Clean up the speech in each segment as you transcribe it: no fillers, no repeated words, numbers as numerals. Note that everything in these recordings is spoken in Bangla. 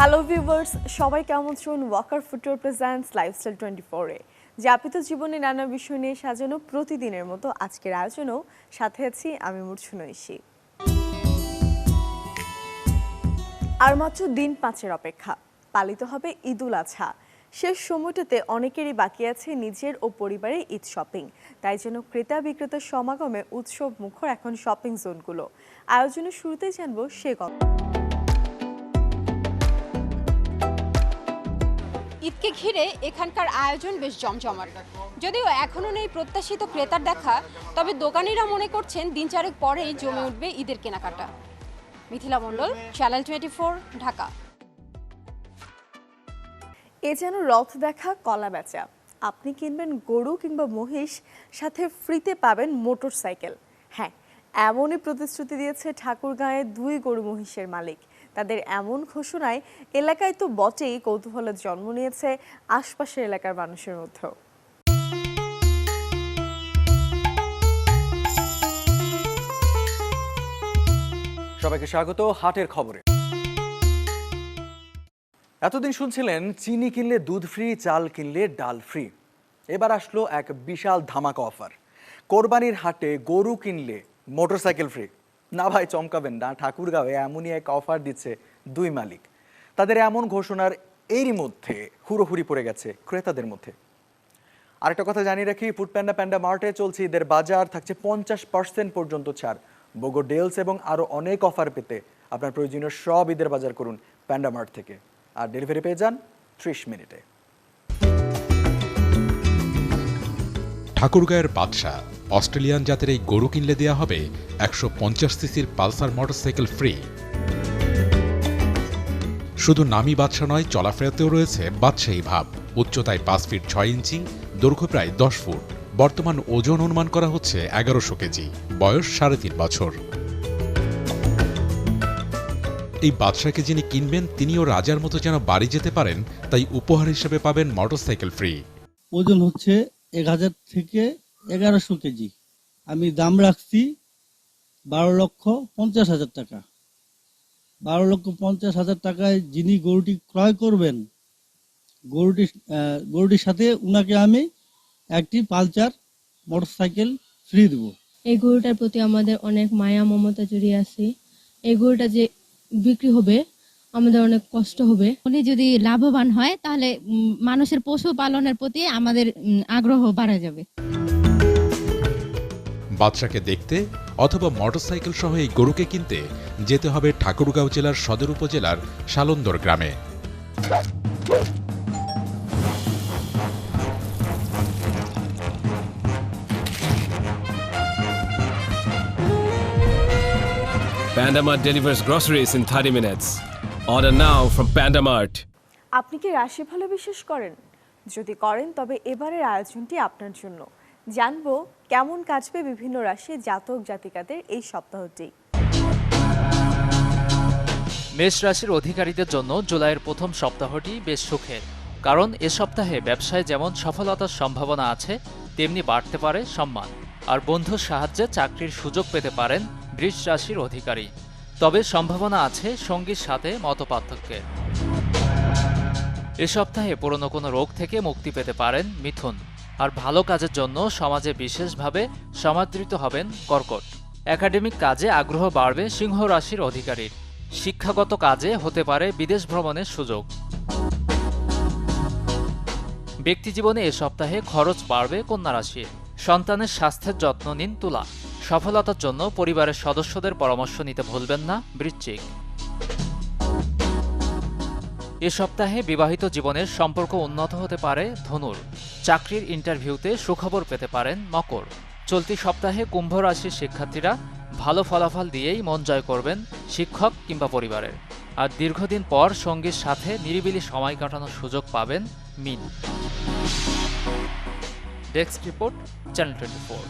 হ্যালো ভিউয়ার্স, সবাই কেমন আছেন? ওয়াকার ফুটওয়্যার প্রেজেন্টস লাইফস্টাইল 24 এ যাপিত জীবনে নানা বিষয় নিয়ে সাজানো প্রতিদিনের মতো আজকের আয়োজনেও সাথে আছি আমি মূর্ছনা ঐশী। আর মাত্র দিন 5-এর অপেক্ষা, পালিত হবে ঈদুল আজহা। শেষ সময়টাতে অনেকেরই বাকি আছে নিজের ও পরিবারের ঈদ শপিং। তাই যেন ক্রেতা বিক্রেতার সমাগমে উৎসব মুখর এখন শপিং জোনগুলো। আয়োজনের শুরুতেই জানবো সে কথা। ঈদকে ঘিরে এখানকার আয়োজন বেশ জমজমাট। যদিও এখনও নেই প্রত্যাশিত ক্রেতার দেখা, তবে দোকানিরা মনে করছেন দিন চারেক পরেই জমে উঠবে ঈদের কেনাকাটা। মিথিলা মণ্ডল, চ্যানেল 24, ঢাকা। এ যেন রথ দেখা, কলা বেচা। আপনি কিনবেন গরু কিংবা মহিষ, সাথে ফ্রিতে পাবেন মোটর সাইকেল। হ্যাঁ, এমনই প্রতিশ্রুতি দিয়েছে ঠাকুরগাঁয়ের 2 গরু মহিষের মালিক। তাদের এমন ঘোষণায় এলাকায় তো বটেই কৌতূহলের জন্ম নিয়েছে আশপাশের এলাকার মানুষের মধ্যেও। সবাইকে স্বাগত হাটের খবরে। এতদিন শুনছিলেন চিনি কিনলে দুধ ফ্রি, চাল কিনলে ডাল ফ্রি। এবার আসলো এক বিশাল ধামাকা অফার। কোরবানির হাটে গরু কিনলে মোটরসাইকেল ফ্রি। না ভাই, চমকাবেন না, ঠাকুরগাঁওয়ে এমনই এক অফার দিচ্ছে 2 মালিক। তাদের এমন ঘোষণার এরই মধ্যে হুড়োহুড়ি পড়ে গেছে ক্রেতাদের মধ্যে। আরেকটা কথা জানিয়ে রাখি, ফুডপ্যান্ডা প্যান্ডা মার্টে চলছে ঈদের বাজার, থাকছে 50% পর্যন্ত ছাড়। বোগো ডেলস এবং আরও অনেক অফার পেতে আপনার প্রয়োজনীয় সব ঈদের বাজার করুন প্যান্ডা মার্ট থেকে, আর ডেলিভারি পেয়ে যান 30 মিনিটে। ঠাকুরগাঁয়ের বাদশা অস্ট্রেলিয়ান জাতের এই গরু কিনলে দেওয়া হবে 150 সিসির পালসার মোটরসাইকেল ফ্রি। শুধু নামি বাদশা নয়, চলাফেরাতেও রয়েছে বাদশাহী ভাব। উচ্চতায় 5 ফিট 6 ইঞ্চি, দৈর্ঘ্য প্রায় 10 ফুট। বর্তমান ওজন অনুমান করা হচ্ছে 1100 কেজি, বয়স 3.5 বছর। এই বাদশাকে যিনি কিনবেন তিনিও রাজার মতো যেন বাড়ি যেতে পারেন, তাই উপহার হিসেবে পাবেন মোটরসাইকেল ফ্রি। ওজন হচ্ছে 1000 থেকে 1100 কেজি। আমি দাম রাখছি 12,50,000 টাকা। 12,50,000 টাকায় যিনি গরুটি ক্রয় করবেন, গরুটির সাথে উনাকে আমি একটি পালসার মোটরসাইকেল ফ্রি দেব। এই গরুটার প্রতি আমাদের অনেক মায়া মমতা জড়িয়ে আছে। এই গরুটা যে বিক্রি হবে আমাদের অনেক কষ্ট হবে। উনি যদি লাভবান হয় তাহলে মানুষের পশু পালনের প্রতি আমাদের আগ্রহ বাড়া যাবে। বাদশাকে দেখতে অথবা মোটরসাইকেল সহ এই গরুকে কিনতে যেতে হবে ঠাকুরগাঁও জেলার সদর উপজেলার শালন্দর গ্রামে। Panda Mart delivers groceries in 30 minutes. Order now from Panda Mart. আপনি কি রাশিফলে বিশ্বাস করেন? যদি করেন তবে এবারের আয়োজনটি আপনার জন্য। জানবো কেমন কাটবে বিভিন্ন রাশির জাতক জাতিকাদের এই সপ্তাহটি। মেষ রাশির অধিকারীদের জন্য জুলাইয়ের প্রথম সপ্তাহটি বেশ সুখের, কারণ এ সপ্তাহে ব্যবসায় যেমন সফলতার সম্ভাবনা আছে, তেমনি বাড়তে পারে সম্মান। আর বন্ধুর সাহায্যে চাকরির সুযোগ পেতে পারেন বৃষ রাশির অধিকারী। তবে সম্ভাবনা আছে সঙ্গীর সাথে মতপার্থক্যের। এ সপ্তাহে পুরনো কোনো রোগ থেকে মুক্তি পেতে পারেন মিথুন। আর ভালো কাজের জন্য সমাজে বিশেষভাবে সমাদৃত হবেন কর্কট। একাডেমিক কাজে আগ্রহ বাড়বে সিংহ রাশির অধিকারীর। শিক্ষাগত কাজে হতে পারে বিদেশ ভ্রমণের সুযোগ। ব্যক্তিজীবনে এ সপ্তাহে খরচ বাড়বে কন্যা রাশির। সন্তানের স্বাস্থ্যের যত্ন নিন তুলা। সফলতার জন্য পরিবারের সদস্যদের পরামর্শ নিতে ভুলবেন না বৃশ্চিক। এ সপ্তাহে বিবাহিত জীবনের সম্পর্ক উন্নত হতে পারে ধনুর। চাকরির ইন্টারভিউতে সুখবর পেতে পারেন মকর। চলতি সপ্তাহে কুম্ভ রাশির শিক্ষার্থীরা ভালো ফলাফল দিয়েই মন জয় করবেন শিক্ষক কিংবা পরিবারের। আর দীর্ঘদিন পর সঙ্গীর সাথে নিরিবিলি সময় কাটানোর সুযোগ পাবেন মীন। Desk report, channel 24।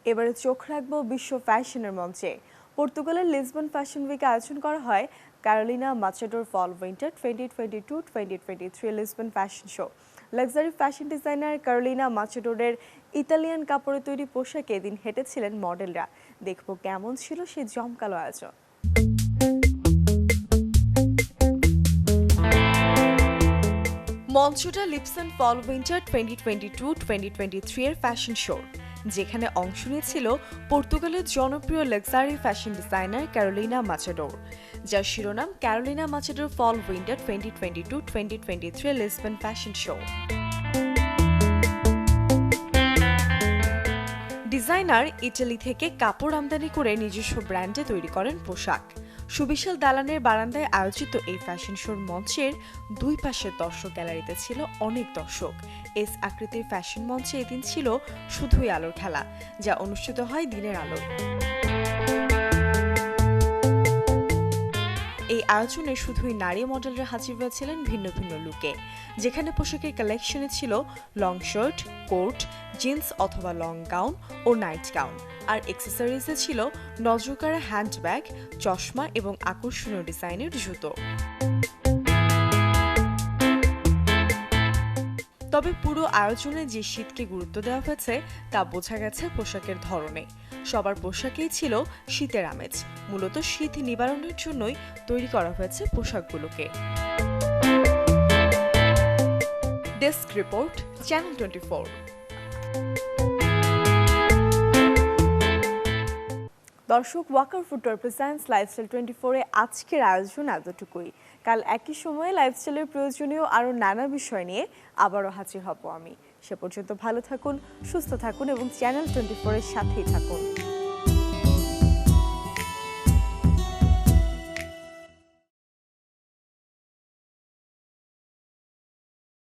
এবারে চোখ রাখবো বিশ্ব ফ্যাশনের মঞ্চে। পর্তুগালের লিসবন ফ্যাশন উইকে আয়োজন করা হয় ক্যারোলিনা মাচেডোর fall winter 2022-2023 Lisbon fashion show. Luxury fashion designer Carolina মাচেডোরের ইতালিয়ান কাপড়ে তৈরি পোশাকে এদিন হেঁটেছিলেন মডেলরা। দেখব কেমন ছিল সেই জমকালো আয়োজন। মঞ্চটা লিপসন ফল উইন্টার 2022-2023 এর ফ্যাশন শো, যেখানে অংশ নিয়েছিল পর্তুগালের জনপ্রিয় লাক্সারি ফ্যাশন ডিজাইনার ক্যারোলিনা মাচাডোর, যার শিরোনাম ক্যারোলিনা মাচাডোর fall winter 2022-2023 Lisbon fashion show. Designer Italy থেকে কাপড় আমদানি করে নিজস্ব ব্র্যান্ডে তৈরি করেন পোশাক। সুবিশাল দালানের বারান্দায় আয়োজিত এই ফ্যাশন শোর মঞ্চের দুই পাশের দর্শক গ্যালারিতে ছিল অনেক দর্শক। এস আকৃতির ফ্যাশন মঞ্চে এদিন ছিল শুধুই আলোর খেলা, যা অনুষ্ঠিত হয় দিনের আলোয়। এই আয়োজনে শুধুই নারী মডেলরা হাজির হয়েছিলেন ভিন্ন ভিন্ন লুকে, যেখানে পোশাকের কালেকশনে ছিল লং শার্ট, কোট, জিন্স অথবা লং গাউন ও নাইট গাউন, আর অ্যাক্সেসরিজে ছিল নজরকাড়া হ্যান্ডব্যাগ, চশমা এবং আকর্ষণীয় ডিজাইনের জুতো। তবে পুরো আয়োজনে যে শীতকে গুরুত্ব দেওয়া হয়েছে তা বোঝা গেছে পোশাকের ধরনে। সবার পোশাকেই ছিল শীতের আমেজ, মূলত শীত নিবারণের জন্যই তৈরি করা হয়েছে পোশাকগুলোকে। Desk report, channel 24। দর্শক, ওয়াকার ফুটওয়্যার প্রেজেন্টস লাইফস্টাইল 24-এ আজকের আয়োজন এতটুকুই। কাল একই সময়ে লাইফস্টাইলের প্রয়োজনীয় আরও নানা বিষয় নিয়ে আবারও হাজির হব আমি। সে পর্যন্ত ভালো থাকুন, সুস্থ থাকুন এবং চ্যানেল 24-এর সাথেই থাকুন।